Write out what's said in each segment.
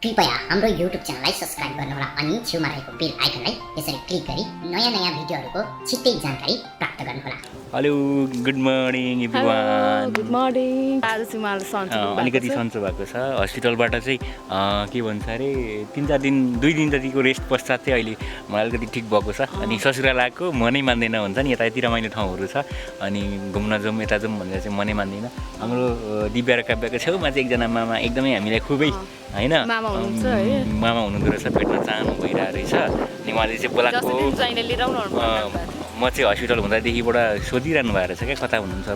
कृपया हाम्रो YouTube च्यानललाई सब्स्क्राइब गर्नुहोला अनि छेउमा रहेको बेल आइकनलाई यसरी क्लिक गरी नयाँ भिडियोहरूको छिट्टै जानकारी प्राप्त गर्नुहोला। Hello good morning everyone. Good morning. आज चाहिँ मलाई सन्चो अलिकति सन्चो भएको छ। हस्पिटलबाट चाहिँ के भन्छ अरे 3-4 दिन 2 दिन जतिको रेस्ट पश्चात चाहिँ अहिले मलाई अलिकति ठिक भएको छ। अनि ससुराल आएको मनै मान्दैन हुन्छ नि, यता यति रमाइलो ठाउँहरू छ अनि घुम्न जाउँ यता जाउँ भनेर चाहिँ मनै मान्दैन। हाम्रो दिव्या र काव्यको छेउमा चाहिँ एकजना मामा एकदमै हामीलाई खुबै होइन मामा हुनुहुन्छ है, मामा हुनुहुँदो रहेछ, भेट्न चाहनु भइरहेको रहेछ। अनि उहाँले चाहिँ बोलाएको म चाहिँ हस्पिटल हुँदादेखिबाट सोधिरहनु भएको रहेछ क्या, कता हुनुहुन्छ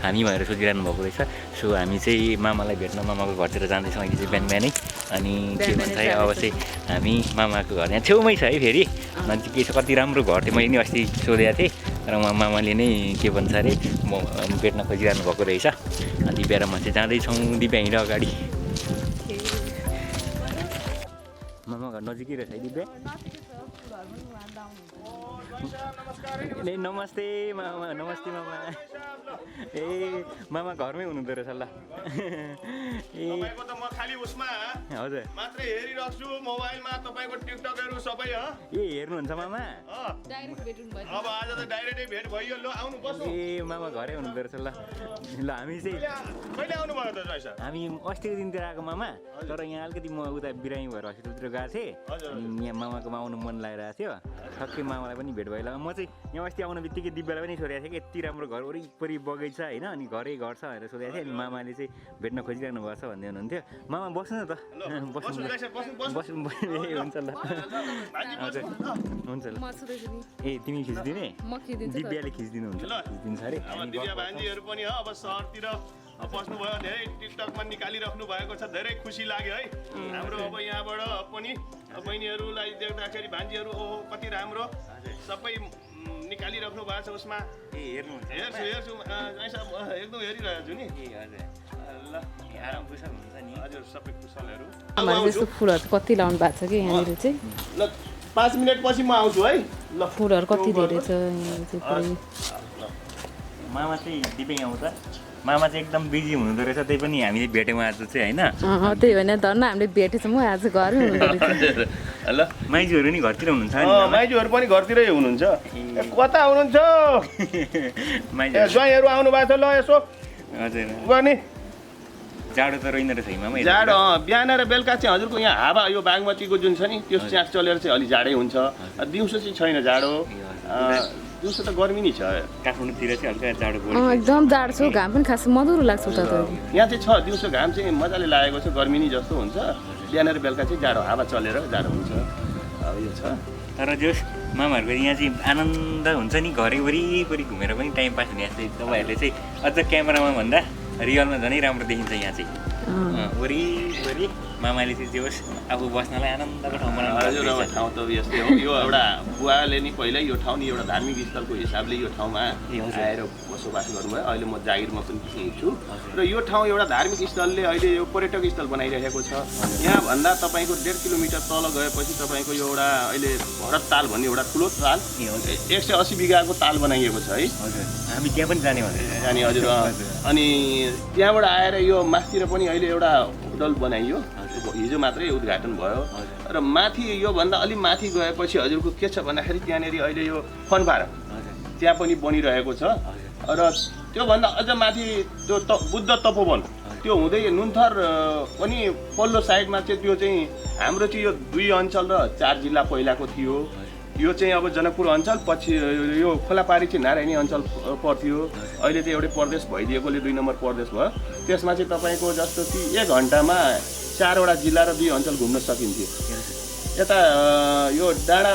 हामी भनेर सोधिरहनु भएको रहेछ। सो हामी चाहिँ मामालाई भेट्न मामाको घरतिर जाँदैछौँ अहिले चाहिँ बिहान बिहानै। अनि के भन्छ है अब चाहिँ हामी मामाको घर यहाँ छेउमै छ है, फेरि नजिकै छ। कति राम्रो घर थियो, मैले नि अस्ति सोधेको थिएँ र उहाँ मामाले नै के भन्छ अरे म भेट्न खोजिरहनु भएको रहेछ। अनि दिव्या र म चाहिँ जाँदैछौँ, दिव्या हिँड अगाडि। मामा घर नजिकै रहेछ है दिव्या। ए नमस्ते मामा, नमस्ते मामा। ए मामा घरमै हुनुहुँदो रहेछ ल। ए तपाईको त म खाली उसमा हजुर मात्रै हेरिरहेछु मोबाइलमा तपाईको टिकटकहरु सबै ह। ए हेर्नुहुन्छ मामा? डाइरेक्ट भेट्नु भयो। अब आज त डाइरेक्टै भेट भइयो। ल आउनु बस्नु। ए मामा घरै हुनुहुँदो रहेछ ल। ल हामी चाहिँ कहिले आउनु भयो त रहेछ? हामी अस्तिको दिनतिर आएको मामा, तर यहाँ अलिकति म उता बिरामी भएर हस्पिटलतिर गएको थिएँ। अनि यहाँ मामाकोमा आउनु मन लागिरहेको थियो। ठक्कै मामालाई पनि भेट भयो। म चाहिँ यहाँ अस्ति आउनु बित्तिकै दिव्यालाई पनि सोधेको थिएँ कि यति राम्रो घर वरिपरि बगैँचा होइन, अनि घरै घर छ भनेर सोधेको थिएँ। अनि मामाले चाहिँ भेट्न खोजिरहनु भएको छ भन्दै हुनुहुन्थ्यो। मामा बस्नु न त, बस्नु बस्नु ए हुन्छ ल हजुर हुन्छ ल। ए तिमी खिचिदिने? दिव्याले खिचिदिनु हुन्छ, खिचिदिन्छ अरे। दिव्या भान्जीहरु पनि ह अब सहरतिर बस्नु भयो, धेरै टिकटकमा निकालिराख्नु भएको छ, धेरै खुसी लाग्यो है। हाम्रो अब यहाँबाट पनि बहिनीहरूलाई देख्दाखेरि भान्जीहरु ओहो कति राम्रो सबै निकालिराख्नु भएको छ उसमा। ए हेर्नुहुन्छ? हेर्छु एकदम हेरिरहेछु नि। ए हजुर ल आराम कुशल हुन्छ नि? हजुर सबै कुशलहरू। हाम्रो त्यस्तो फुलहरू कति लाउनु भएको छ कि यहाँनिर चाहिँ। ल 5 मिनेट पछि म आउँछु है। ल फुलहरू कति धेरै छ यहाँनिर चाहिँ पुरै। मामा चाहिँ दिपेङ आउँछ। मामा चाहिँ एकदम बिजी हुनुहुँदो रहेछ, त्यही पनि हामीले भेट्यौँ आज चाहिँ होइन। त्यही होइन धन्न हामीले भेटेछौँ, म आज घरै हुनुहुँदो रहेछ। ल माइजूहरू नि घरतिर हुनुहुन्छ नि? माइजूहरू पनि घरतिरै हुनुहुन्छ। कता हुनुहुन्छ? माइजू ज्वाइँहरू आउनु भएको छ। ल यसो हजुर गर्ने जाडो त रहेन रहेछ है मामा? जाडो बिहान र बेलुका चाहिँ हजुरको यहाँ हावा यो बागमतीको जुन छ नि त्यो च्यास चलेर चाहिँ अलि जाडै हुन्छ। दिउँसो चाहिँ छैन जाडो, दिउँसो त गर्मी नै छ। काठमाडौँतिर चाहिँ हल्का जाडो एकदम जाडो छ, घाम पनि खास मधुरो लाग्छ उता त। यहाँ चाहिँ छ दिउँसो घाम चाहिँ मजाले लागेको छ, गर्मी नै जस्तो हुन्छ। बिहान र बेलुका चाहिँ जाडो हावा चलेर जाडो हुन्छ। अब यो छ। तर जस मामाहरूको यहाँ चाहिँ आनन्द हुन्छ नि, घरै वरिपरि घुमेर पनि टाइम पास हुने जस्तै। तपाईँहरूले चाहिँ अझ क्यामेरामा भन्दा रियलमा झनै राम्रो देखिन्छ यहाँ चाहिँ। वरिपरि मामाले चाहिँ जे होस् आफू बस्नलाई आनन्दको ठाउँ बनाउनु। हजुर अब ठाउँ त यस्तै हो। यो एउटा बुवाले नि पहिल्यै यो ठाउँ नि एउटा धार्मिक स्थलको हिसाबले यो ठाउँमा आएर बसोबास गर्नुभयो। अहिले म जागिरमा पनि छु र यो ठाउँ एउटा धार्मिक स्थलले अहिले यो पर्यटक स्थल बनाइरहेको छ। यहाँभन्दा तपाईँको 1.5 किलोमिटर तल गएपछि तपाईँको यो एउटा अहिले भरत ताल भन्ने एउटा ठुलो ताल 180 बिघाको ताल बनाइएको छ है। हामी त्यहाँ पनि जाने भनेर जाने हजुर। अनि त्यहाँबाट आएर यो माथितिर पनि अहिले एउटा होटल बनाइयो, हिजो मात्रै उद्घाटन भयो। र माथि योभन्दा अलिक माथि गएपछि हजुरको के छ भन्दाखेरि त्यहाँनिर अहिले यो फन पार्क त्यहाँ पनि बनिरहेको छ। र त्योभन्दा अझ माथि त्यो बुद्ध तपोवन त्यो हुँदै नुनथर पनि पल्लो साइडमा चाहिँ त्यो चाहिँ हाम्रो चाहिँ यो 2 अञ्चल र 4 जिल्ला पहिलाको थियो। यो चाहिँ अब जनकपुर अञ्चल, पछि यो खोलापारी चाहिँ नारायणी अञ्चल पर्थ्यो। अहिले चाहिँ एउटै प्रदेश भइदिएकोले 2 नम्बर प्रदेश भयो। त्यसमा चाहिँ तपाईँको जस्तो कि 1 घन्टामा 4वटा जिल्ला र 2 अञ्चल घुम्न सकिन्थ्यो। यता यो डाँडा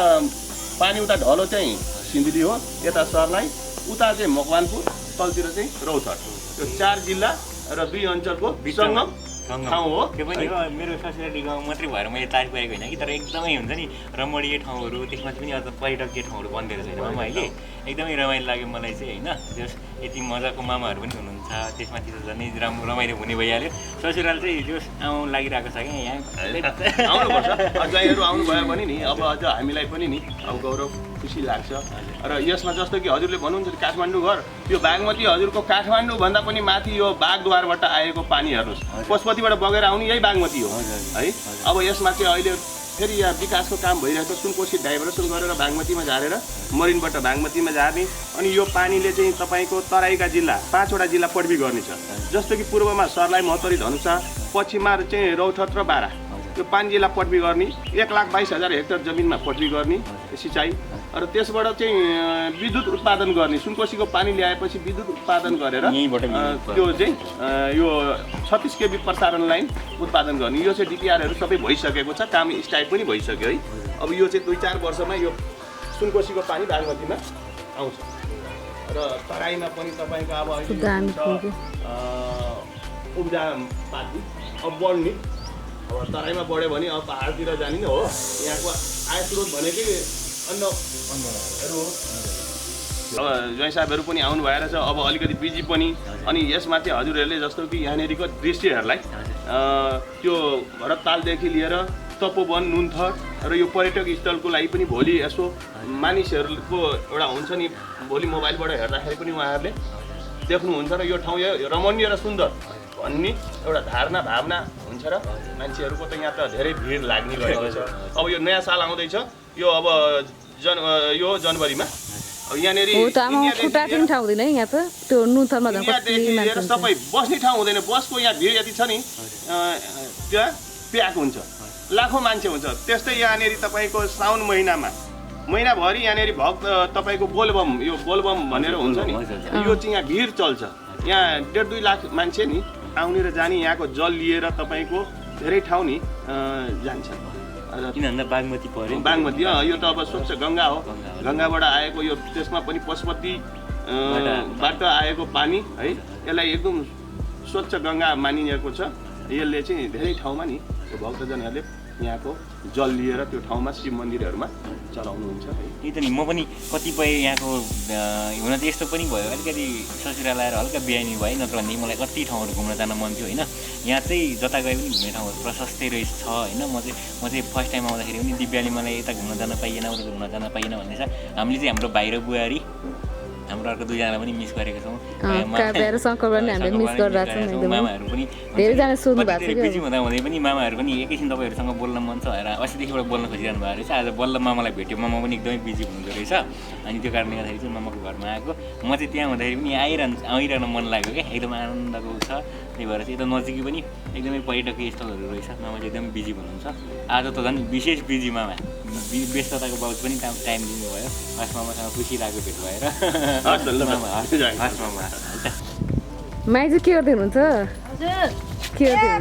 पानी उता ढलो चाहिँ सिन्धुली हो, यता सर्लाही, उता चाहिँ मकवानपुर, तलतिर चाहिँ रौतहट। यो 4 जिल्ला र 2 अञ्चलको सङ्गम ठाउँ हो। त्यो पनि हो। मेरो ससुराली गाउँ मात्रै भएर मैले तारिफ गरेको होइन कि, तर एकदमै हुन्छ नि रमणीय ठाउँहरू, त्यसमा पनि अझ पर्यटकीय ठाउँहरू बन्दै रहेछ मामा अहिले। एकदमै रमाइलो लाग्यो मलाई चाहिँ होइन। जस यति मजाको मामाहरू पनि हुनुहुन्छ, त्यसमाथि त झन् राम्रो रमाइलो हुने भइहाल्यो। ससुराल चाहिँ जस आउनु लागिरहेको छ क्या यहाँ। आउनुपर्छ, ज्वाइँहरू आउनुभयो भने नि अब अझ हामीलाई पनि नि अब गौरव खुसी लाग्छ। र यसमा जस्तो कि हजुरले भन्नुहुन्छ काठमाडौँ घर, यो बागमती हजुरको काठमाडौँ भन्दा पनि माथि यो बागद्वारबाट आएको पानी हेर्नुहोस्, पशुपतिबाट बगेर आउने यही बागमती हो है। अब यसमा चाहिँ अहिले फेरि यहाँ विकासको काम भइरहेको छ, सुनकोशी डाइभर्सन गरेर बागमतीमा झारेर मरिनबाट बागमतीमा झार्ने। अनि यो पानीले चाहिँ तपाईँको तराईका जिल्ला 5वटा जिल्ला पटबी गर्नेछ, जस्तो कि पूर्वमा सर्लाही, महोत्तरी, धनुषा, पश्चिममा चाहिँ रौतहट र बारा, यो 5 जिल्ला पटबी गर्ने, 1,22,000 हेक्टर जमिनमा पटबी गर्ने सिँचाइ। र त्यसबाट चाहिँ विद्युत उत्पादन गर्ने, सुनकोशीको पानी ल्याएपछि विद्युत उत्पादन गरेर त्यो चाहिँ यो 36 kV प्रसारण लाइन उत्पादन गर्ने। यो चाहिँ डिपिआरहरू सबै भइसकेको छ, काम स्टार्ट पनि भइसक्यो है। अब यो चाहिँ 2-4 वर्षमा यो सुनकोशीको पानी बागमतीमा आउँछ। र तराईमा पनि तपाईँको अब अहिले उब्जा पाती अब बढ्ने, अब तराईमा बढ्यो भने अब पहाडतिर जाने नै हो। यहाँको आय स्रोत भनेकै अन्नहरू हो। अब ज्वाइँ साहबहरू पनि आउनु भएर छ, अब अलिकति बिजी पनि। अनि यसमा चाहिँ हजुरहरूले जस्तो कि यहाँनिरको दृश्यहरूलाई त्यो भरततालदेखि लिएर तपोवन, नुनथर र यो पर्यटक स्थलको लागि पनि भोलि यसो मानिसहरूको एउटा हुन्छ नि, भोलि मोबाइलबाट हेर्दाखेरि पनि उहाँहरूले देख्नुहुन्छ र यो ठाउँ रमणीय र सुन्दर भन्ने एउटा धारणा भावना हुन्छ। र मान्छेहरूको त यहाँ त धेरै भिड लाग्ने गरेको छ। अब यो नयाँ साल आउँदैछ, यो अब यो जनवरीमा यहाँनिर खुट्टा पनि ठाउँ हुँदैन यहाँ त, त्यो नुनथरमा सबै बस्ने ठाउँ हुँदैन। बसको यहाँ भिड यति छ नि, त्यहाँ प्याक हुन्छ, लाखौँ मान्छे हुन्छ। त्यस्तै यहाँनिर तपाईँको साउन महिनाभरि यहाँनिर भक्त तपाईँको बोलबम, यो बोलबम भनेर हुन्छ नि, यो चाहिँ यहाँ भिड चल्छ। यहाँ 1.5-2 लाख मान्छे नि आउने र जाने, यहाँको जल लिएर तपाईँको धेरै ठाउँ नि जान्छ। किन भन्दा बागमती पर्यो, बागमती यो त अब स्वच्छ गङ्गा हो, गङ्गाबाट आएको यो, त्यसमा पनि पशुपतिबाट आएको पानी है, यसलाई एकदम स्वच्छ गङ्गा मानिएको छ। यसले चाहिँ धेरै ठाउँमा नि यो भक्तजनहरूले यहाँको जल लिएर त्यो ठाउँमा शिव मन्दिरहरूमा चलाउनुहुन्छ है। त्यही त नि, म पनि कतिपय यहाँको हुन त यस्तो पनि भयो, अलिकति ससुराल आएर हल्का बिहानी भएँ, नत्र भने मलाई कति ठाउँहरू घुम्न जान मन थियो होइन। यहाँ चाहिँ जता गए पनि घुम्ने ठाउँहरू प्रशस्तै रहेछ होइन। म चाहिँ फर्स्ट टाइम आउँदाखेरि पनि दिव्याले मलाई यता घुम्न जान पाइएन, उता घुम्न जान पाइएन भन्ने छ। हामीले चाहिँ हाम्रो भाइ र बुहारी, हाम्रो अर्को 2जना पनि मिस गरेको छौँ। काव्य र शङ्कर पनि हामीले मिस गरिरहेको छौँ। मामाहरू पनि धेरैजना सोध्नु भएको छ, बिजी हुँदा हुँदै पनि मामाहरू पनि एकैछिन तपाईँहरूसँग बोल्न मन छ भनेर अस्तिदेखिबाट बोल्न खोजिरहनु भएको रहेछ। आज बल्ल मामालाई भेट्यो, मामा पनि एकदमै बिजी हुनुहुँदो रहेछ। अनि त्यो कारणले गर्दाखेरि चाहिँ मामाको घरमा आएको। म चाहिँ त्यहाँ हुँदाखेरि पनि आइरहन मन लाग्यो क्या, एकदम आनन्दको छ। त्यही भएर चाहिँ यता नजिकै पनि एकदमै पर्यटकीय स्थलहरू रहेछ। मामा चाहिँ एकदमै बिजी हुनुहुन्छ। आज त झन् विशेष बिजी मामा, व्यस्तताको बाउज पनि टाइम दिनुभयो। हस् मामासँग खुसी लाग्यो भेट भएर। माइजू के गर्दै हुनुहुन्छ?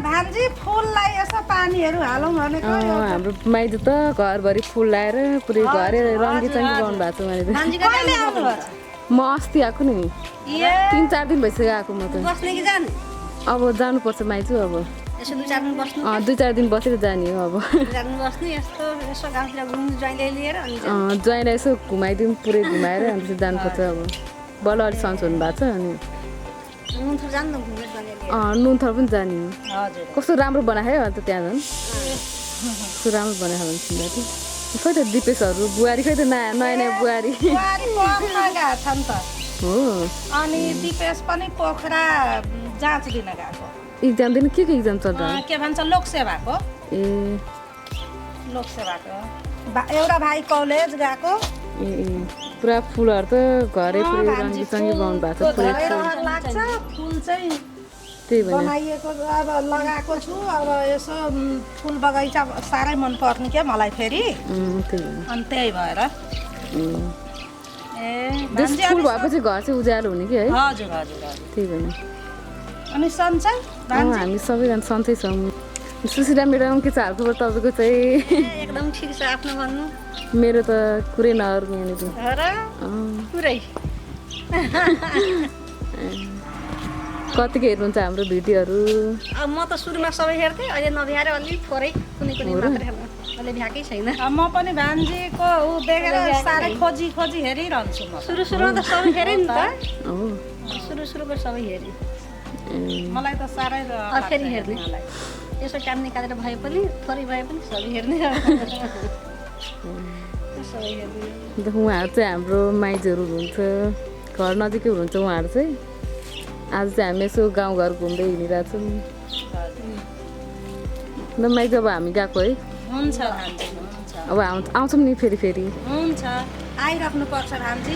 भान्जी फुललाई यसो पानीहरू हालौँ भनेको। हाम्रो माइजू त घरभरि फुल लाएर पुरै घरै रङ्गीचङ्गी बनाउनु भएको छ। म अस्ति आएको नि, 3-4 दिन भइसक्यो आएको। म त अब जानुपर्छ माइजू, अब 2-4 दिन बसेर जाने हो। अब ज्वाइँलाई यसो घुमाइदिउँ, पुरै घुमाएर अनि जानुपर्छ। अब बल्ल अलिक सन्चो हुनुभएको छ। अनि नुनथर पनि जाने हो। कस्तो राम्रो बनायो अन्त त्यहाँ झन्, कस्तो राम्रो बनायो भने सुन्दा थियो। खै त दिपेशहरू बुहारी, खै त नयाँ बुहारी हो। अनि दिपेश पनि पोखरा जाँच दिन गएको। इक्जाम दिन के इक्जाम चल्छ? के भन्छ लोकसेवाको। लोकसेवाको एउटा भाइ कलेज गएको। पुरा फुलहरू त घरै पुरै रङ्गीचङ्गी बनाउनु भएको छ। लाग्छ फुल चाहिँ त्यही बनाइएको, अब लगाएको छु। अब यसो फुल बगैँचा साह्रै मन पर्ने क्या मलाई फेरि। अनि त्यही भएर फुल भएपछि घर चाहिँ उज्यालो हुने कि है। हजुर हजुर त्यही भएर। अनि सन्चै हामी सबैजना सन्चै छौँ। सुशीला म्याडम के छ हालखबर तपाईँको चाहिँ? एकदम ठिक छ, आफ्नो भन्नु। मेरो त कुरै नअर्को यहाँनिर पुरै। कतिको हेर्नुहुन्छ हाम्रो भिडियोहरू? म त सुरुमा सबै हेर्थेँ, अहिले नभ्याएर अलि थोरै कुनै मात्र हेर्नु, अहिले भ्याएकै छैन। म पनि भान्जीको ऊ देखेर साह्रै खोजी हेरिरहन्छु। म सुरुमा त सबै हेरेँ नि त, सुरुको सबै हेरेँ। मलाई त साह्रै फेरि हेर्ने यसो टाइम निकालेर भए पनि, थोरै भए पनि सबै हेर्ने। सबै हेर्नु अन्त उहाँहरू चाहिँ हाम्रो माइजहरू हुनुहुन्छ घर नजिकै हुनुहुन्छ उहाँहरू चाहिँ आज चाहिँ हामी यसो गाउँघर घुम्दै हिँडिरहेको छौँ अन्त माइज अब हामी गएको है हुन्छ भान्जी हुन्छ अब आउँछौँ नि फेरि हुन्छ आइराख्नु पर्छ भान्जी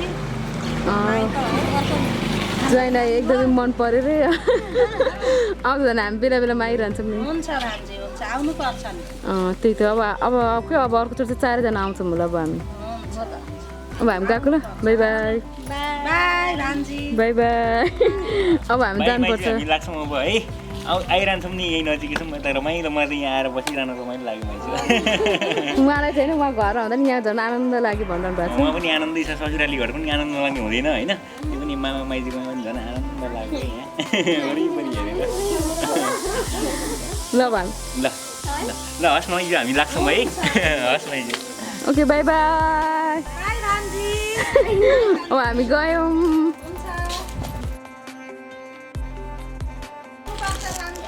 ज्वाइँलाई एकदमै मन पऱ्यो रे आउँछ भने हामी बेला बेलामा आइरहन्छौँ नि हुन्छ भान्जी हुन्छ आउनु पर्छ नि त्यही त अब अर्कोचोटि चाहिँ 4जना आउँछौँ होला अब हामी हुन्छ त अब हामी गएको ल बाई बाई बाई भान्जी बाई बाई अब हामी जानुपर्छ हामी लाग्छौँ अब है आइरहन्छौँ नि यही नजिकै छौँ यता रमाइलो म चाहिँ यहाँ आएर बसिरहनु रमाइलो लाग्यो माइजू उहाँलाई चाहिँ उहाँ घर आउँदा नि यहाँ झन् आनन्द लाग्यो भनिरहनु भएको उहाँ पनि आनन्दै छ ससुराली घर पनि आनन्द लाग्ने हुँदैन होइन त्यो पनि मामा माइजूकोमा पनि झन् आनन्द लाग्यो यहाँ वरिपरि हेरेर ल भाइ ल ल ल हस् माइजू हामी लाग्छौँ है हस् माइजू ओके बाई बाई अब हामी गयौँ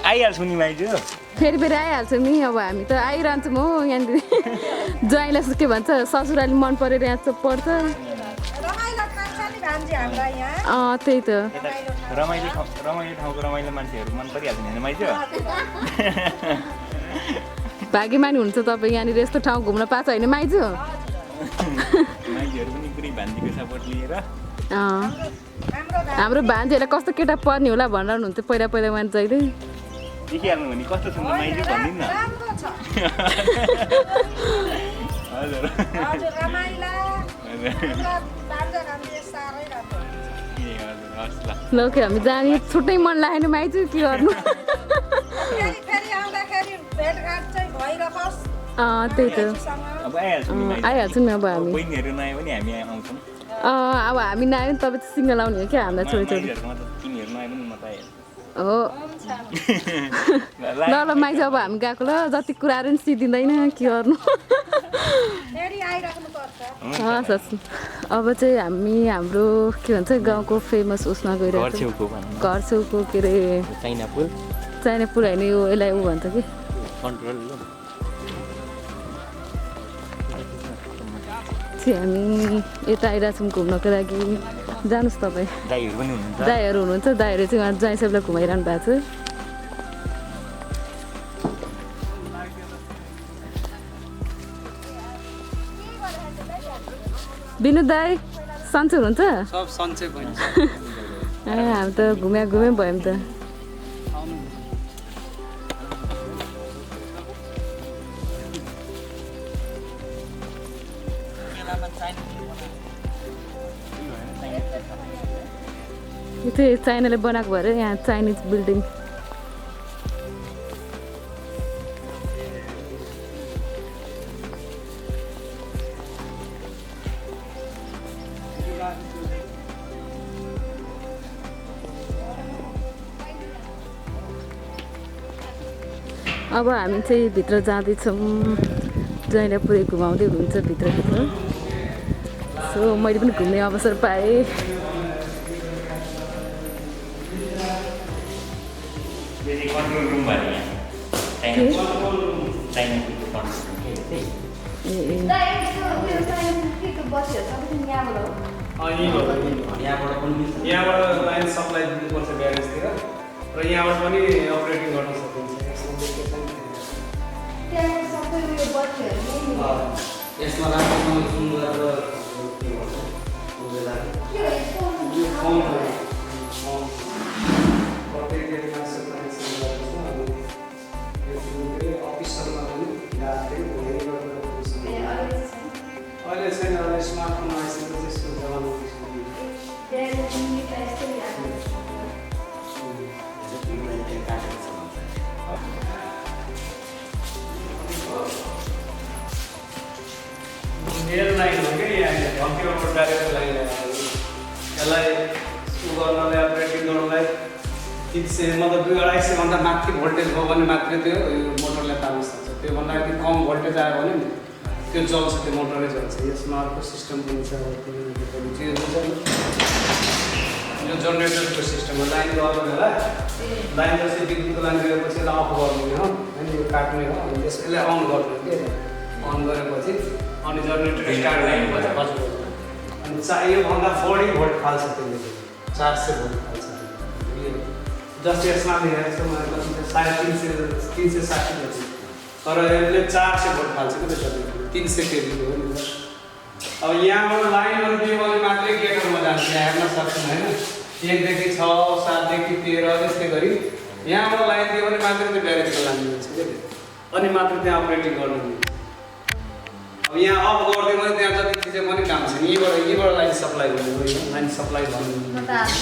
आइहाल्छौँ नि माइजू फेरि आइहाल्छौँ नि अब हामी त आइरहन्छौँ हो यहाँनिर ज्वाइँलाई के भन्छ ससुराली मन परेर यहाँ चाहिँ पर्छ त्यही त रमाइलो ठाउँको रमाइलो मान्छेहरू मन परिहाल्छ नि होइन माइजू भाग्यमानी हुन्छ तपाईँ यहाँनिर यस्तो ठाउँ घुम्न पाएको होइन माइजू माइजूहरू पनि पुरै भान्जीको सपोर्ट लिएर हाम्रो भान्जीहरूलाई कस्तो केटा पर्ने होला भनेर हुनुहुन्थ्यो पहिला उहाँ जहिले देखिहाल्नु भने कस्तो छ माइजू भनिदिनु न हजुर ल के हामी जाने छुट्टै मन लागेन माइजू के गर्नु त्यही त अब आइहाल्छौँ आइहाल्छौँ नि अब हामी बहिनीहरू नआयो भने हामी आउँछौँ अब हामी नआयो भने तपाईँ चाहिँ सिङ्गल आउने हो क्या हामीलाई छोडी माइजूहरूकोमा त तिमीहरू नआयो भने म त आइहाल्छु हो ल ल माइज अब हामी गएको ल जति कुराहरू पनि सिद्धिँदैन के गर्नु हस् हस् अब चाहिँ हामी हाम्रो के भन्छ गाउँको फेमस उसमा गइरहेको छौँ घर छेउको के अरे चाइना पुल होइन यो यसलाई ऊ भन्छ कि हामी यता आइरहेको छौँ घुम्नको लागि जानुहोस् तपाईँ दाइहरू पनि हुनुहुन्छ दाइहरू हुनुहुन्छ दाइहरू चाहिँ उहाँ ज्वाइँ सबैलाई घुमाइरहनु भएको छ विनोद दाई सन्चै हुनुहुन्छ सब सन्चै पनि हामी त घुम्यो भयौँ त यो चाहिँ चाइनाले बनाएको भएर यहाँ चाइनिज बिल्डिङ अब हामी चाहिँ भित्र जाँदैछौँ ज्वाइँलाई पुरै घुमाउँदै हुनुहुन्छ भित्रभित्र सो मैले पनि घुम्ने अवसर पाएँ कन्ट्रोल रुम भयो यहाँबाट लाइन सप्लाई दिनुपर्छ ब्यारेजतिर र यहाँबाट पनि अपरेटिङ गर्न सकिन्छ यसमा राम्रोसँग जुम गरेर अफिसहरूमा पनि अहिले छैन अहिले स्मार्टफोन आइसकेको त्यसको जमाना मेरो लाइन हो कि यहाँ घन्टीबाट डाइरेक्ट लाइन यसलाई उ गर्नलाई अपरेटिङ गर्नलाई 300 मतलब 2-250 भन्दा माथि भोल्टेज भयो भने मात्रै त्यो मोटरले तान्न सक्छ त्योभन्दा यदि कम भोल्टेज आयो भने नि त्यो जल्छ त्यो मोटरै जल्छ यसमा अर्को सिस्टम पनि छ यो जेनेरेटरको सिस्टम हो लाइन गर्नु बेला लाइन जस्तै विद्युतको लाइन गएपछि यसलाई अफ गर्नु हो अनि यो काट्ने हो अनि यसलाई अन गर्नु के अन गरेपछि अनि जेनेरेटर स्टार्ट गरेपछि अनि योभन्दा बढी भोल्ट फाल्छ त्यसले 400 भोल्ट फाल्छ यो जस्ट यसमा लेखेको छ मैले कति 360 जति तर यसले 400 भोल्ट फाल्छ कि त्यसले 300 केबी हो नि अब यहाँबाट लाइनहरू दियो भने मात्रै गेटरमा जान्छ हेर्न सक्छौँ होइन 1 देखि 6 7 देखि 13 त्यस्तै गरी यहाँबाट लाइन दियो भने मात्रै त्यो ब्यारेजको लाइन दिन्छ क्या अनि मात्र त्यहाँ अपरेटिङ गर्नु मिल्छ अब यहाँ अफ गरिदियो भने त्यहाँ जति थिचे पनि काम छैन यहीँबाट लाइन सप्लाई गर्नु लाइन सप्लाई भन्नु म त आज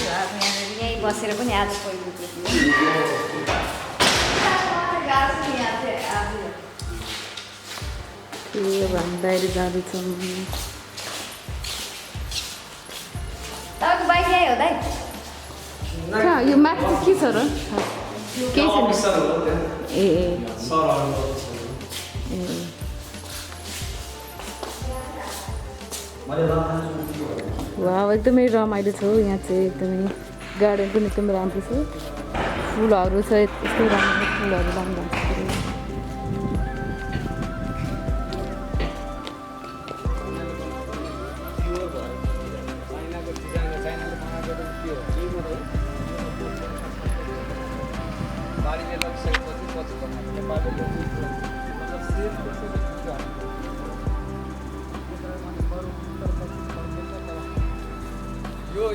यहीँ बसेर पनि आज पहिलो हामी बाहिर जाँदैछौँ तपाईँको बाइक ल्यायो हो दाइ कहाँ यो माथि चाहिँ के छ र केही छैन ए वा एकदमै रमाइलो छ यहाँ चाहिँ एकदमै गार्डन पनि एकदम राम्रो छ फुलहरू छ यस्तो राम्रो फुलहरू राम्रो छ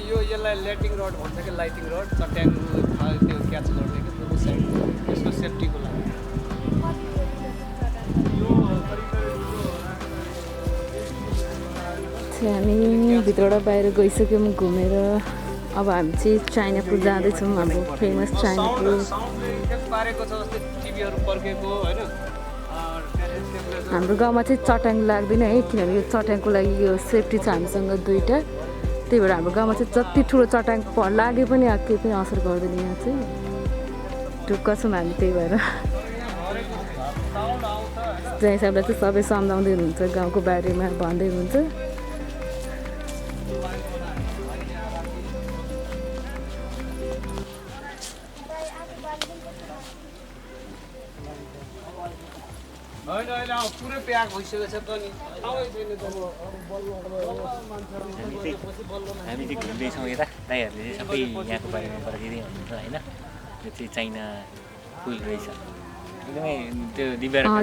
यो यसलाई लाइटिङ रड भन्छ कि लाइटिङ रड चट्याङ त्यो क्याच गर्ने कि त्यो साइड यसको सेफ्टीको लागि हामी भित्रबाट बाहिर गइसक्यौँ घुमेर अब हामी चाहिँ चाइना पुल जाँदैछौँ हाम्रो फेमस चाइना पुल हाम्रो गाउँमा चाहिँ चट्याङ लाग्दैन है किनभने यो चट्याङको लागि यो सेफ्टी छ हामीसँग 2टा त्यही भएर हाम्रो गाउँमा चाहिँ जति ठुलो चट्याङ लागे पनि केही पनि असर गर्दैन यहाँ चाहिँ ढुक्क छौँ हामी त्यही भएर जहाँ हिसाबले चाहिँ सबै सम्झाउँदै हुनुहुन्छ गाउँको बारेमा भन्दै हुनुहुन्छ होइन अहिले पुरै प्याक भइसकेको छ त नि हामी चाहिँ घुम्दैछौँ यता दाइहरूले चाहिँ सबै यहाँको बारेमा बताइदिँदै हुनुहुन्छ होइन यो चाहिँ चाइना पुल रहेछ एकदमै त्यो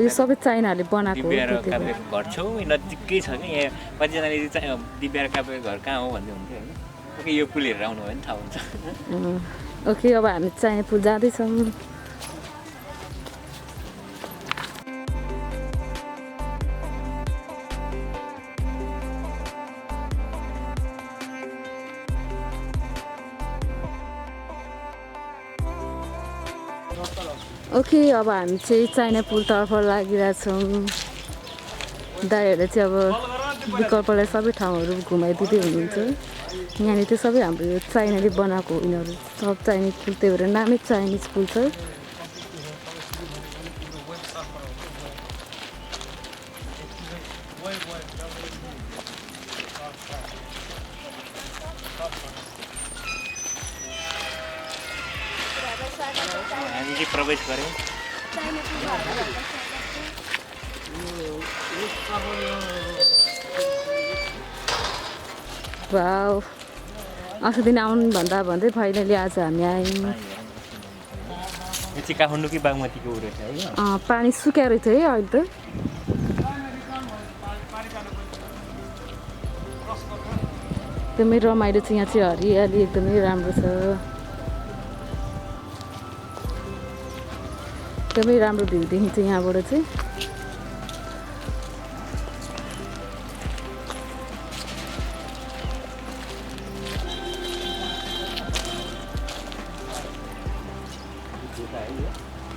यो सबै चाइनाहरूले बनाएको दिव्या र काव्यको घर छेउ नजिकै छ कि यहाँ कतिजनाले चाहिँ दिव्या र काव्यको घर कहाँ हो भन्दै हुन्थ्यो होइन ओके यो पुल हेरेर आउनु भयो भने थाहा हुन्छ ओके अब हामी चाइना पुल जाँदैछौँ ओके अब हामी चाहिँ चाइना पुलतर्फ लागिरहेछौँ दाइहरूले चाहिँ अब विकल्पलाई सबै ठाउँहरू घुमाइदिँदै हुनुहुन्छ यहाँनिर चाहिँ सबै हाम्रो यो चाइनाले बनाएको यिनीहरू सब चाइनिज पुल त्यही भएर नामै चाइनिज पुल छ हामी चाहिँ प्रवेश गऱ्यौँ वाउ अस्ति दिन आउनुभन्दा भन्दै फाइनली आज हामी आयौँ यो चाहिँ काठमाडौँ कि बागमतीको ऊ रहेछ है पानी सुक्या रहेछ है अहिले त एकदमै रमाइलो छ यहाँ चाहिँ हरियाली एकदमै राम्रो छ एकदमै राम्रो भ्यू देखिन्छ यहाँबाट चाहिँ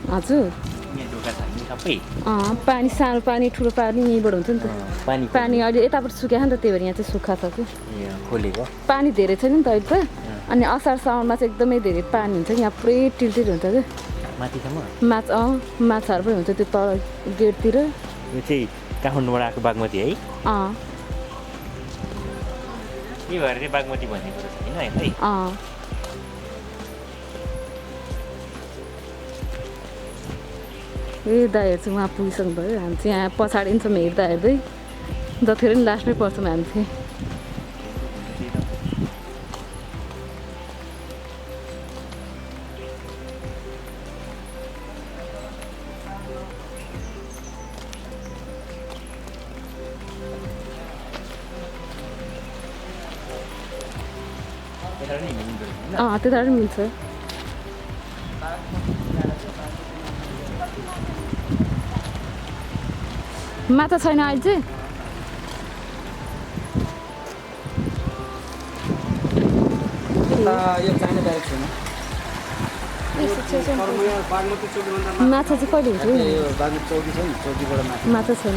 हजुर पानी सानो पानी ठुलो पानी यहीँबाट हुन्छ नि त पानी अहिले यताबाट सुक्या नि त त्यही भएर यहाँ चाहिँ सुक्खा छ कि खोलेको पानी धेरै छैन नि त अहिले त अनि असार साउनमा चाहिँ एकदमै धेरै पानी हुन्छ यहाँ पुरै टिल्टिल हुन्छ क्या माछाहरू पनि हुन्छ त्यो तल गेटतिर यो चाहिँ काठमाडौँबाट आएको बागमती है यही भएर चाहिँ बागमती भन्ने कुरो छ होइन है ए दाइहरू चाहिँ उहाँ पुगिसक्नु भयो हामी चाहिँ यहाँ पछाडिसम्म हेर्दा हेर्दै जतिखेर नि लास्टमै पर्छौँ हामी चाहिँ त्यता पनि मिल्छ माछा छैन अहिले चाहिँ माछा चाहिँ कहिले हुन्छ माछा छैन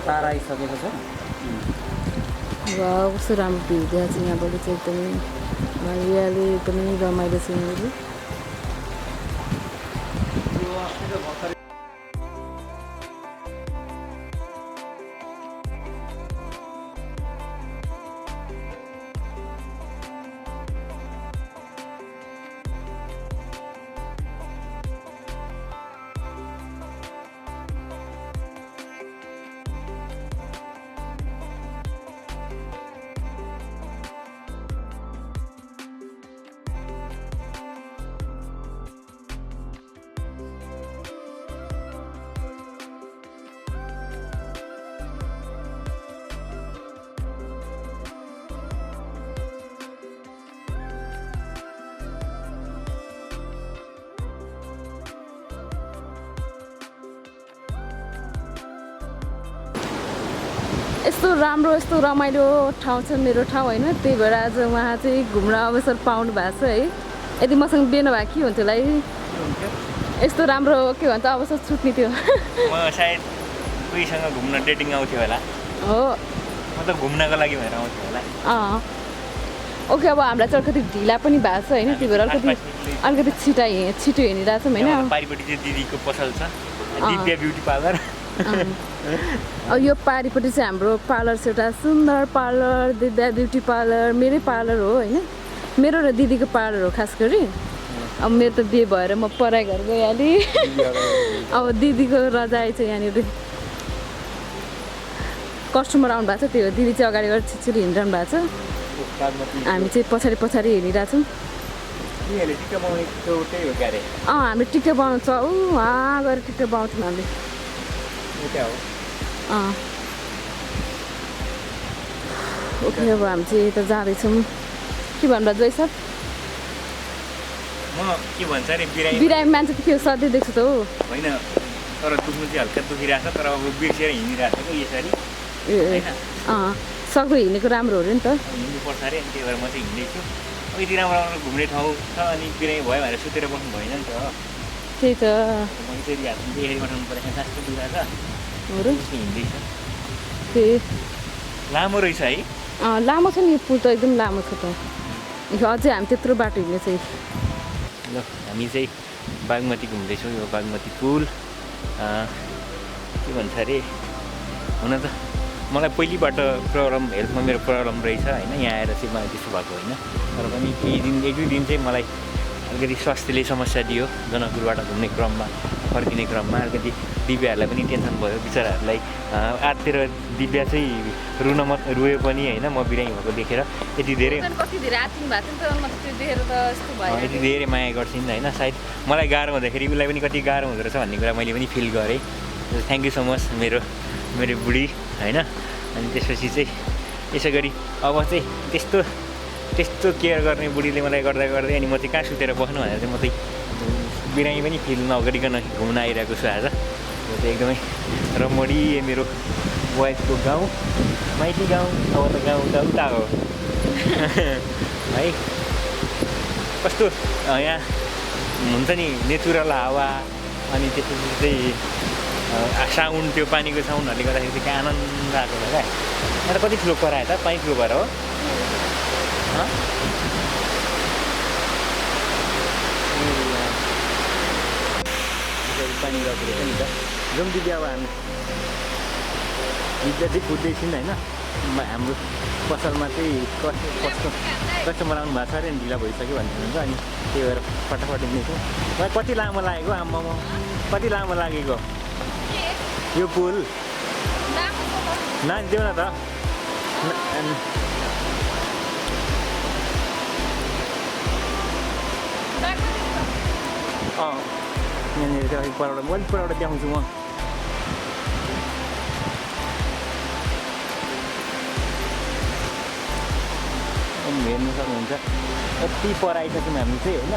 तार आइसकेको छ कस्तो राम्रो भ्यू देखिएको छ यहाँबाट चाहिँ एकदमै हरियाली एकदमै रमाइलो छ यहाँनिर यस्तो राम्रो यस्तो रमाइलो ठाउँ छ मेरो ठाउँ होइन त्यही भएर आज उहाँ चाहिँ घुम्न अवसर पाउनु भएको छ है यदि मसँग बिहे नभए के हुन्थ्यो होला यस्तो राम्रो के भन्छ अवसर छुट्ने थियो म सायद कोहीसँग घुम्न डेटिङ आउँथ्यो होला हो मतलब घुम्नको लागि भएर आउँथ्यो होला ओके अब हामीलाई चाहिँ अलिकति ढिला पनि भएको छ होइन त्यही भएर अलिकति छिटो हिँडिरहेको छौँ होइन पारिपट्टि चाहिँ दिदीको पसल छ दिव्या ब्युटी पार्लर यो पारिपट्टि चाहिँ हाम्रो पार्लर छ एउटा सुन्दर पार्लर दिव्या ब्युटी पार्लर मेरै पार्लर हो होइन मेरो र दिदीको पार्लर हो खास गरी अब मेरो त बिहे भएर म पढाइ घर गइहालेँ अब दिदीको रजाइ चाहिँ यहाँनिर कस्टमर आउनु भएको छ त्यो दिदी चाहिँ अगाडि गएर छिटछिटो हिँडिरहनु भएको छ हामी चाहिँ पछाडि हिँडिरहेछौँ हामी टिका बनाउँछ उहाँ गएर टिका बनाउँछौँ हामीले ओके अब हामी चाहिँ यता जाँदैछौँ के भन्नुभयो जोइ सर म के भन्छ अरे बिरामी मान्छे त के सधैँ देख्छु त हो होइन तर दुख्नु चाहिँ हल्का दुखिरहेको छ तर अब बिर्सेर हिँडिरहेको छ कि यसरी सक्दो हिँडेको राम्रो हो अरे नि त हिँड्नुपर्छ अरे अनि त्यही भएर म चाहिँ हिँड्दैछु अब यति राम्रो राम्रो घुम्ने ठाउँ छ अनि बिरामी भयो भनेर सुतेर बस्नु भएन नि त त्यही त म यसरी हात यसरी बठाउनु परेको सास्तो दुखेको छ हिँड्दैछ त्यही लामो रहेछ है लामो छ नि यो पुल त एकदम लामो छ त अझै हामी त्यत्रो बाटो हिँड्ने चाहिँ ल हामी चाहिँ बागमती घुम्दैछौँ यो बागमती पुल के भन्छ अरे हुन त मलाई पहिलेबाट हेल्थमा मेरो प्रब्लम रहेछ होइन यहाँ आएर चाहिँ मलाई त्यस्तो भएको होइन तर पनि केही दिन एक दुई दिन चाहिँ मलाई अलिकति स्वास्थ्यले समस्या दियो जनकपुरबाट घुम्ने क्रममा फर्किने क्रममा अलिकति दिव्याहरूलाई पनि टेन्सन भयो बिचराहरूलाई आत्तिर दिव्या चाहिँ रोयो पनि होइन म बिरामी भएको देखेर यति धेरै यति धेरै माया गर्छिन् होइन सायद मलाई गाह्रो हुँदाखेरि उसलाई पनि कति गाह्रो हुँदो रहेछ भन्ने कुरा मैले पनि फिल गरेँ थ्याङ्क यू सो मच मेरो बुढी होइन अनि त्यसपछि चाहिँ यसै गरी अब चाहिँ त्यस्तो केयर गर्ने बुढीले मलाई गर्दा गर्दै अनि म चाहिँ कहाँ सुतेर बस्नु भनेर चाहिँ म चाहिँ बिरामी पनि फिल नगरिकन घुम्न आइरहेको छु आज यो चाहिँ एकदमै रमणी मेरो वाइफको गाउँ माइती गाउँ अब त गाउँ त उता हो है कस्तो यहाँ हुन्छ नि नेचुरल हावा अनि त्यसपछि चाहिँ साउन्ड त्यो पानीको साउन्डहरूले गर्दाखेरि चाहिँ आनन्द आएको छ क्या यहाँ त कति ठुलो करायो त 5 किलो भएर हो पानी रहेको रहेछ नि त जाउँ दिदी अब हामी दिदी चाहिँ कुद्दैछौँ होइन हाम्रो पसलमा चाहिँ कस्टमर आउनु भएको छ अरे नि ढिला भइसक्यो भन्नुहुन्छ अनि त्यही भएर फटाफट हिँड्नेछु कति लामो लागेको आम्मामा कति लामो लागेको यो पुल नाच देऊ न त यहाँनिर चाहिँ अलिक परबाट देखाउँछु म हेर्नु सक्नुहुन्छ कति पर आइसक्यौँ हामी चाहिँ होइन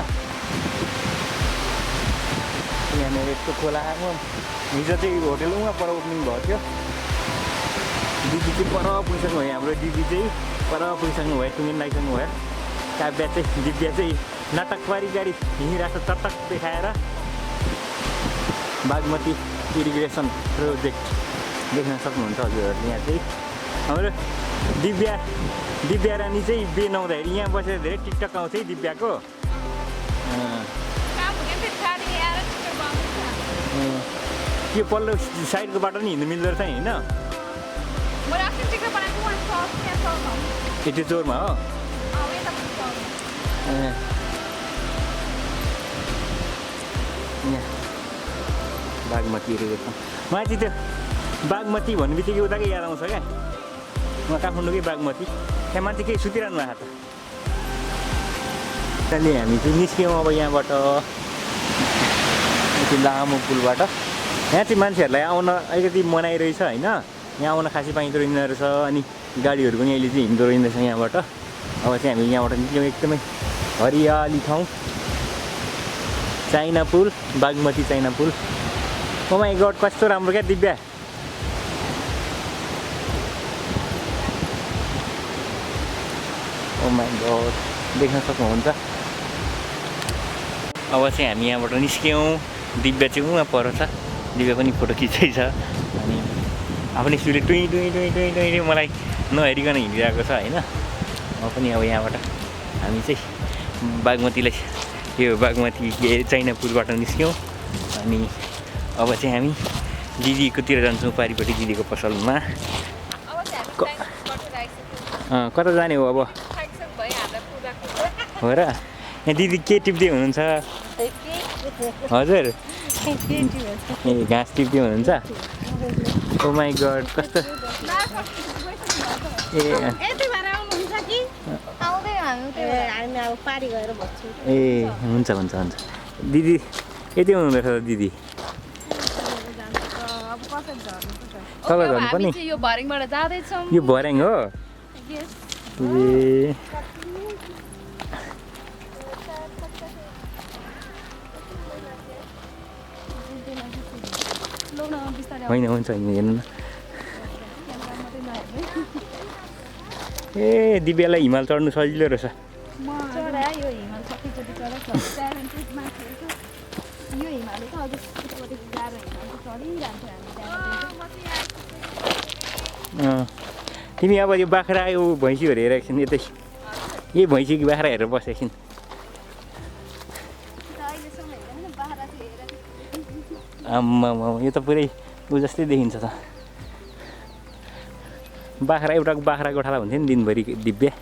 यहाँनिर यस्तो खोला हिजो चाहिँ होटेल उहाँ पर ओपनिङ भएको थियो दिदी चाहिँ पर पुगिसक्नु भयो हाम्रो दिदी चाहिँ पर पुगिसक्नु भयो टुङ्गिन लागिसक्नु भयो काव्या चाहिँ दिव्या चाहिँ नाटकबारी गाडी हिँडिरहेको छ टटक देखाएर बागमती इरिगेसन प्रोजेक्ट देख्न सक्नुहुन्छ हजुरहरूले यहाँ चाहिँ हाम्रो दिव्या रानी चाहिँ बिहे नहुँदाखेरि यहाँ बसेर धेरै टिकटक आउँछ है दिव्याको त्यो पल्लो साइडको बाटो नि हिँड्नु मिल्दो रहेछ होइन त्यो चोरमा हो बागमती इरिगेसन मलाई चाहिँ त्यो बागमती भन्ने बित्तिकै उताकै याद आउँछ क्या म काठमाडौँकै बागमती त्यहाँ मान्छे केही सुतिरहनु भएको त त्यहाँले हामी चाहिँ निस्क्यौँ अब यहाँबाट यति लामो पुलबाट यहाँ चाहिँ मान्छेहरूलाई आउन अलिकति मनाइरहेछ होइन यहाँ आउन खासै पाइँदो रहेछ अनि गाडीहरू पनि अहिले चाहिँ हिँड्दो रहेछ यहाँबाट अब चाहिँ हामी यहाँबाट निस्क्यौँ एकदमै हरियाली ठाउँ चाइना पुल बागमती चाइना पुल ओ माइ गड कस्तो राम्रो क्या दिव्या ओ माइ गड देख्न सक्नुहुन्छ अब चाहिँ हामी यहाँबाट निस्क्यौँ दिव्या चाहिँ उहाँ पर छ दिव्या पनि फोटो खिच्दैछ अनि आफ्नै सुले टुई मलाई नहेरिकन हिँडिरहेको छ होइन म पनि अब यहाँबाट हामी चाहिँ बागमतीलाई यो बागमती चाइना पुलबाट निस्क्यौँ अनि अब चाहिँ हामी दिदीकोतिर जान्छौँ पारिपट्टि दिदीको पसलमा कता जाने हो अब हो र यहाँ दिदी के टिप्दै हुनुहुन्छ हजुर ए घाँस टिप्दै हुनुहुन्छ ओ माइ गड कस्तो ए हुन्छ हुन्छ हुन्छ दिदी यति हुनुहुँदो रहेछ दिदी तपाईँ झर्नु पनि यो भर्याङबाट जाँदैछौँ यो भर्याङ हो ए होइन हुन्छ होइन हेर्नु न ए दिव्यालाई हिमाल चढ्नु सजिलो रहेछ तिमी अब यो बाख्रा यो भैँसीहरू हेरेको एकछिन यतै यही भैँसी कि बाख्रा हेरेर बस एकछिन आम्मा यो त पुरै ऊ जस्तै देखिन्छ त बाख्रा एउटा बाख्रा गोठाला हुन्थ्यो नि दिनभरि दिव्या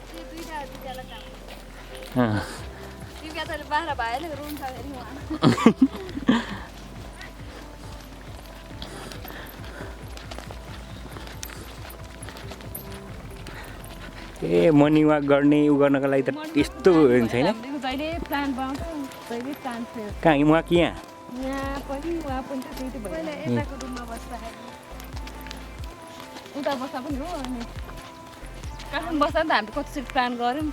ए मर्निङ वाक गर्ने उ गर्नको लागि त यस्तो छैन कहाँ वहाँ कि यहाँ उता बस्दा पनि हो अनि काठमाडौँ बस्दा नि त हामीले कति प्लान गऱ्यौँ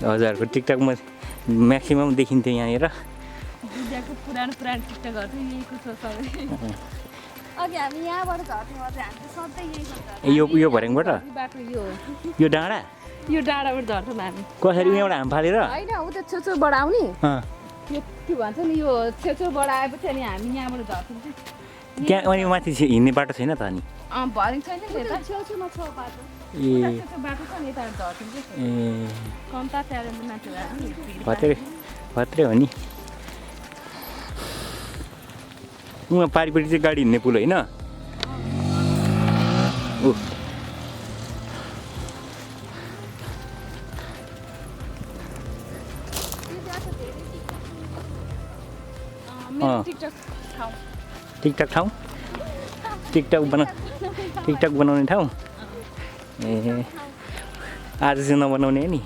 हजुरहरूको टिकटकमा म्याक्सिमम् देखिन्थ्यो यहाँनिर दिव्याको पुरानो टिकटकहरू चाहिँ यही कुछ सबै अघि हामी यहाँबाट झर्थ्यौँ अझै हामीले सधैँ यही गर्छ यो भर्याङबाट बाटो यो डाँडा यो डाँडाबाट झर्थ्यौँ हामी कसरी यहाँबाट हाम फालेर होइन उ त छेउछेउबाट आउने यो के भन्छ नि यो छेउछेउबाट आएपछि अनि हामी यहाँबाट झर्थ्यौँ त्यहाँ अनि माथि हिँड्ने बाटो छैन त अनि भर्याङ छैन नि यता छेउछेउमा छ बाटो ए बाटो छ नि यता झर्थ्यौँ कि ए कम्ता ट्यालेन्ट भत्रै मान्छेहरू भत्रै हो नि उहाँ पारिपट्टि चाहिँ गाडी हिँड्ने पुल होइन टिकटक ठाउँ टिकटक बनाउने ठाउँ ए आज चाहिँ नबनाउने हो नि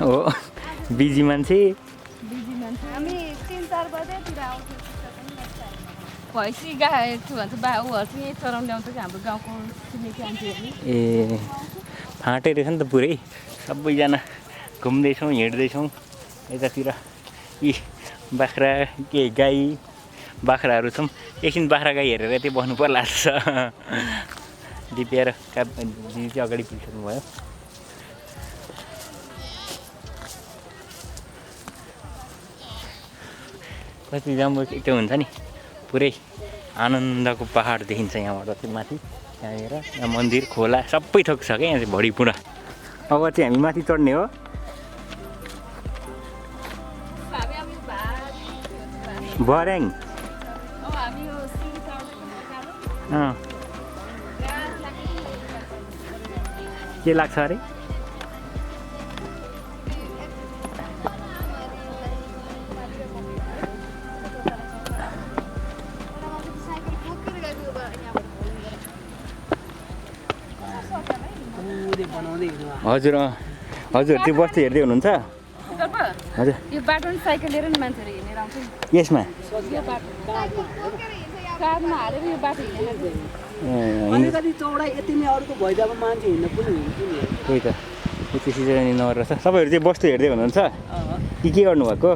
हो बिजी मान्छे हामी 3-4 बजेतिर आउँछौँ भैँसी गाई के भन्छ बाउहरू चाहिँ यहीँ चराउनु ल्याउँछ कि हाम्रो गाउँको छिमेकी आन्टीहरूले ए फाँटै रहेछ नि त पुरै सबैजना घुम्दैछौँ हिँड्दैछौँ यतातिर यी बाख्रा के गाई बाख्राहरू छौँ एकछिन बाख्रा गाई हेरेर त्यो बस्नु पर्ला जस्तो छ दिप्या र दिदी चाहिँ अगाडि पुगिसक्नु भयो कति राम्रो त्यो हुन्छ नि पुरै आनन्दको पहाड देखिन्छ यहाँबाट चाहिँ माथि त्यहाँनिर यहाँ मन्दिर खोला सबै थोक छ क्या यहाँ चाहिँ भरिपुरा अब चाहिँ हामी माथि चढ्ने हो बर्याङ के लाग्छ अरे हजुर हजुर त्यो बस्ती हेर्दै हुनुहुन्छ हजुर यो बाटो नि साइकल लिएर नि मान्छेहरू हिँडेर आउँछ यसमा कारमा हालेर यो बाटो हिँडेर अलिकति चौडाइ यति नै अरूको भइदिएको मान्छे हिँड्न पनि हिँड्छु नि त्यही त यति सिजन नरहेछ तपाईँहरू चाहिँ बस्तु हेर्दै हुनुहुन्छ कि के गर्नुभएको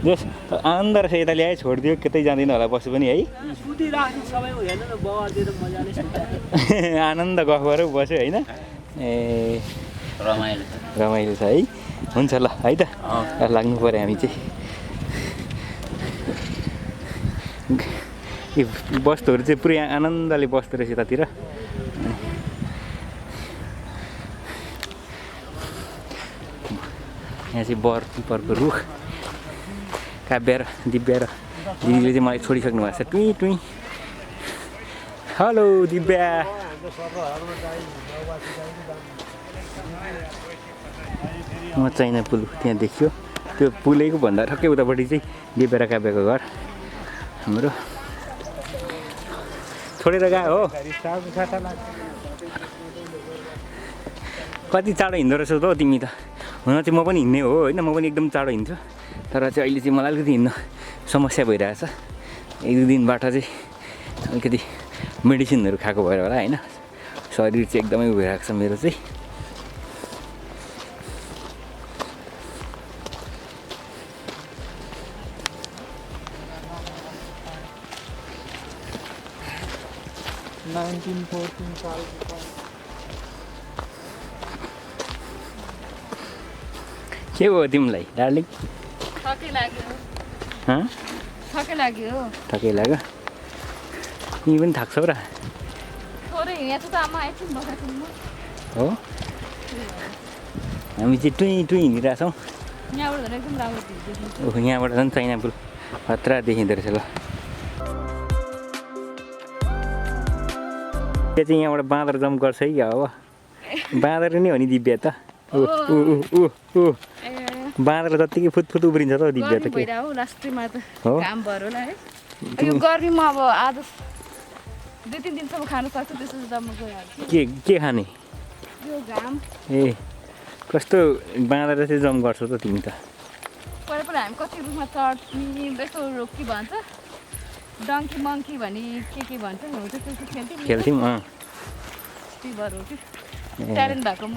जस आनन्द रहेछ यता ल्याए छोडिदियो कतै जाँदैन होला बस्नु पनि है आनन्द गफ गरेर बस्यो होइन ए रमाइलो छ है हुन्छ ल है त लाग्नु पऱ्यो हामी चाहिँ बस्तुहरू चाहिँ पुरै आनन्दले बस्दो रहेछ यतातिर यहाँ चाहिँ बर पिपरको रुख काव्य र दिव्या र दिदीले चाहिँ मलाई छोडिसक्नु भएको छ टुई टुई हेलो दिव्या म चाइना पुल त्यहाँ देखियो त्यो पुलैको भन्दा ठक्कै उतापट्टि चाहिँ दिव्या र काव्यको घर हाम्रो छोडेर गयो हो कति चाँडो हिँड्दो रहेछौ त हौ तिमी त हुन चाहिँ म पनि हिँड्ने हो होइन म पनि एकदम चाँडो हिँड्छु तर चाहिँ अहिले चाहिँ मलाई अलिकति हिँड्न समस्या भइरहेछ 1-2 दिनबाट चाहिँ अलिकति मेडिसिनहरू खाएको भएर होला होइन शरीर चाहिँ एकदमै भइरहेको छ मेरो चाहिँ के हो तिमीलाई डार्लिङ थकै लाग्यो थकै लाग्यो तिमी पनि थाक्छौ र थोरै हिँडेको त आमा एकछिन बसेको हो हामी चाहिँ टुई टुई हिँडिरहेछौँ यहाँबाट झन् एकदम राम्रो देखिन्छ ओहो यहाँबाट झन् चाइना पुल खतरा देखिँदो रहेछ ल त्यो चाहिँ यहाँबाट बाँदर जम्प गर्छ है क्या अब बाँदर नै हो नि दिव्या त बाँदर जत्तिकै फुतफुत उब्रिन्छ त दिव्या त के हो लास्टमा त काम भएर होला है यो गर्मीमा अब आज 2-3 दिनसम्म खानु सक्छ त्यसो जम्मा गइहाल्छ के खाने यो घाम ए कस्तो बाँदर चाहिँ जम्प गर्छौ त तिमी त पहिला हामी कति रुखमा चढ्ने यस्तो रोक के भन्छ डङ्की मङ्की भनी के भन्छ हो त्यस्तो खेल्थ्यौँ त्यही भएर हो कि ट्यालेन्ट भएको म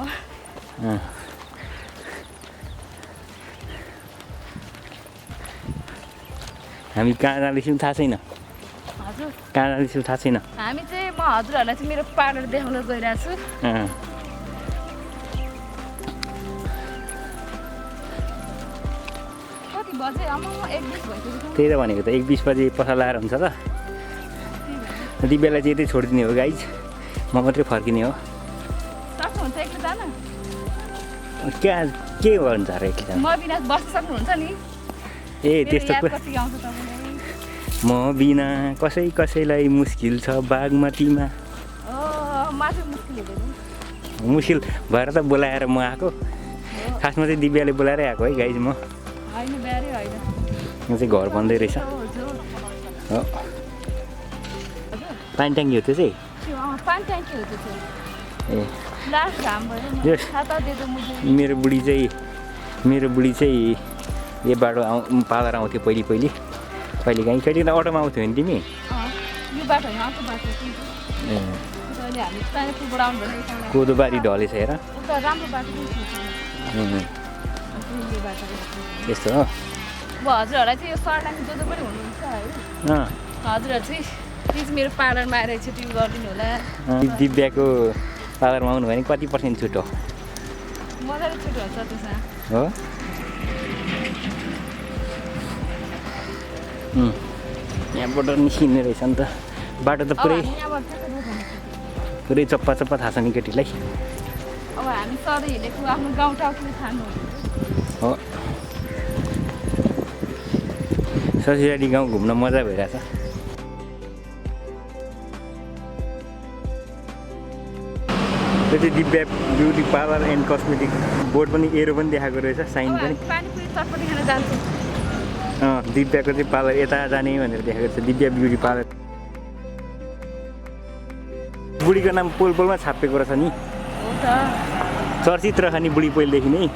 हामी कहाँ जाँदैछौँ थाहा छैन हजुर कहाँ जाँदैछौँ थाहा छैन हामी चाहिँ म हजुरहरूलाई चाहिँ मेरो पार्लर देखाउन गइरहेको छु कति बजे आमा 1:20 भइसक्यो त्यही त भनेको त 1:20 बजे पसल लाएर हुन्छ त दिव्यालाई चाहिँ यतै छोडिदिने हो गाइज म मात्रै फर्किने हो सक्नुहुन्छ एक्लै जान के गर्नुहुन्छ अरे एक्लै जानु म बिना बस्न सक्नुहुन्छ नि ए त्यस्तो कति आउँछ तपाईँलाई म बिना कसैलाई मुस्किल छ बागमतीमा। मुस्किल भएर त बोलाएर म आएको। खासमा चाहिँ दिव्याले बोलाएरै आएको है गाइज। म चाहिँ घर बन्दै रहेछ। हो पानी ट्याङ्की हो त्यो चाहिँ? ए मेरो बुढी चाहिँ यो बाटो पालेर आउँथ्यो कहिले काहीँ अटोमा आउँथ्यो नि तिमी? कोदोबारी ढलेछ हेर। त्यस्तो हो। हजुरहरूलाई चाहिँ यो सरनामी जो पनि हुनुहुन्छ है, हजुरहरू चाहिँ प्लिज मेरो पार्लरमा आएर एकचोटि गरिदिनु होला। दिव्याको पार्लरमा आउनु भने कति पर्सेन्ट छुट हो? मजाले छुट हुन्छ त्यसमा। हो यहाँबाट निस्किने रहेछ नि त। बाटो त पुरै चप्पा थाहा छ नि केटीलाई। अब हामी सधैँ हिँडेको आफ्नो गाउँठाउँतिर खानु हो। ससुराली गाउँ घुम्न मजा भइरहेछ। त्यो चाहिँ Divya beauty parlour and cosmetic board पनि एरो पनि देखाएको रहेछ, साइन पनि। पानीपुरी चटपटी खान जान्छु। दिव्याको चाहिँ पार्लर यता जाने भनेर देखाएको छ, दिव्या ब्युटी पार्लर। बुढीको नाम पोलमा छापेको रहेछ नि, चर्चित रहेछ नि बुढी पहिलेदेखि नै।